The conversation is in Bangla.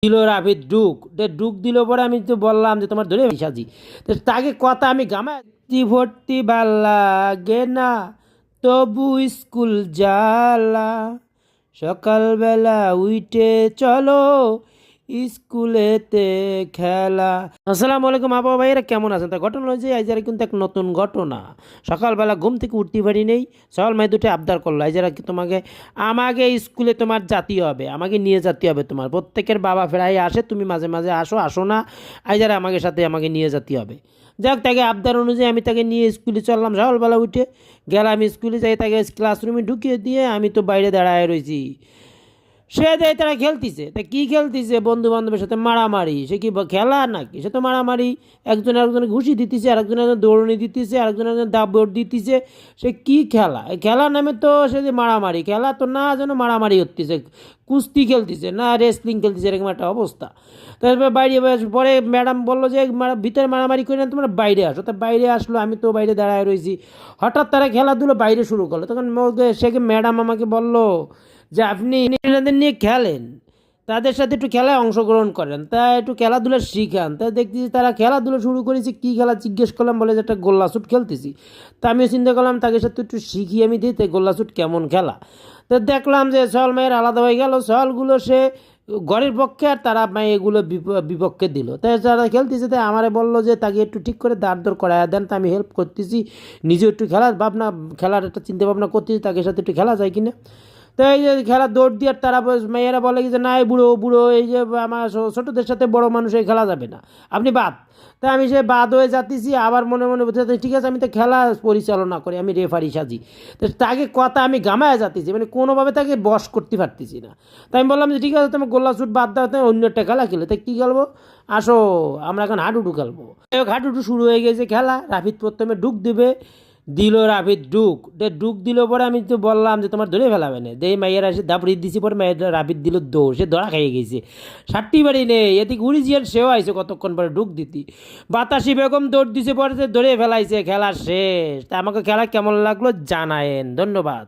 দিল রাফিদ ডুক ডুক দিল পরে আমি তো বললাম যে তোমার ধরে সাজি তো তাকে কথা আমি গামাতি ভর্তি ভাল লাগে না তবু স্কুল जाला সকালবেলা উইটে চলো স্কুলেতে খেলা। আসসালামু আলাইকুম আপা ভাইয়েরা, কেমন আছেন? তা ঘটনা হয়েছে আজ কিন্তু এক নতুন ঘটনা। সকালবেলা ঘুম থেকে উঠতে পারি নেই, সকাল মাই দুটো আবদার করলো আজ কি তোমাকে আমাকে স্কুলে তোমার জাতি হবে, আমাকে নিয়ে যেতে হবে। তোমার প্রত্যেকের বাবা ফেরাই আসে, তুমি মাঝে মাঝে আসো আসো না, আজ আমাকে সাথে আমাকে নিয়ে যেতে হবে। যাক, তাকে আবদার অনুযায়ী আমি তাকে নিয়ে স্কুলে চললাম। সকালবেলা উঠে গেলাম স্কুলে, যাই তাকে ক্লাসরুমে ঢুকিয়ে দিয়ে আমি তো বাইরে দাঁড়ায় রয়েছি। সে দেয় তারা খেলতিছে, তা কী খেলতিছে? বন্ধু বান্ধবের সাথে মারামারি। সে কি খেলা নাকি? সে তো মারামারি, একজন আরেকজনে ঘুষি দিতেছে, আরেকজন একজন দৌড়নি দিতেছে, আরেকজন একজন দাবড় দিতেছে। সে কি খেলা? খেলা নামে তো সে যে মারামারি, খেলা তো না, যেন মারামারি হতেছে, কুস্তি খেলতেছে না রেসলিং খেলতেছে, এরকম একটা অবস্থা। তারপরে বাইরে পরে ম্যাডাম বললো যে ভিতরে মারামারি করে না, তোমরা বাইরে আসো। তা বাইরে আসলো, আমি তো বাইরে দাঁড়ায় রয়েছি। হঠাৎ তারা খেলাধুলো বাইরে শুরু করলো। তখন সে ম্যাডাম আমাকে বললো যে আপনি এনাদের নিয়ে খেলেন, তাদের সাথে একটু খেলায় অংশগ্রহণ করেন, তা একটু খেলাধুলা শিখান। তা দেখতেছি তারা খেলাধুলা শুরু করেছে। কী খেলা জিজ্ঞেস করলাম, বলে যে একটা গোল্লা শুট খেলতেছি। তা আমিও চিন্তা করলাম তাদের সাথে একটু শিখিয়ে আমি দিই, তাই গোল্লা শুট কেমন খেলা। তো দেখলাম যে সল মেয়ের আলাদা হয়ে গেল, সলগুলো সে ঘরের পক্ষে আর তারা এগুলো বিপক্ষে দিল। তাই যারা খেলতেছে তাই আমারে বললো যে তাকে একটু ঠিক করে দাঁড় দর করায় দেন। তা আমি হেল্প করতেছি, নিজে একটু খেলার একটা চিন্তা ভাবনা করতেছি, তাকে সাথে একটু খেলা যায় কিনা। তো এই যে খেলা দৌড় দিয়ে তারা মেয়েরা বলে যে না, এই বুড়ো বুড়ো, এই যে আমার ছোটোদের সাথে বড় মানুষ এই খেলা যাবে না, আপনি বাদ। তাই আমি সে বাদ হয়ে যাচ্ছি, আবার মনে মনে বলতে ঠিক আছে, আমি তো খেলা পরিচালনা করি, আমি রেফারি সাজি। তো তাকে কথা আমি গামায় যাচ্ছি, মানে কোনোভাবে তাকে বশ করতে পারতেছি না। তাই আমি বললাম যে ঠিক আছে, তুমি গোল্লা শুট বাদ দাও, তুমি অন্য একটা খেলা খেলে। তাই কী খেলবো? আসো আমরা এখন হাডুডু খেলবো। হাডুডু শুরু হয়ে গেছে খেলা। রাফিদ প্রথমে ডুক দিবে, দিল রাফিদ ডুক ডুক দিল পরে আমি তো বললাম যে তোমার ধরে ফেলাবে না, যে মাইয়ারা এসে দাপড়ি দিছি। পরে মাইয়ারা রাফিদ দিল দৌড়, সে ধরা খেয়ে গেছে। সাতটি বাড়ি নেই এদিকে উড়িজিয়ার সেও আইছে কতক্ষণ পরে ডুক দিতি। বাতাসি বেগম দৌড় দিছে, পরে ধরে ফেলাইছে। খেলা শেষ। তা আমাকে খেলা কেমন লাগলো জানায়েন, ধন্যবাদ।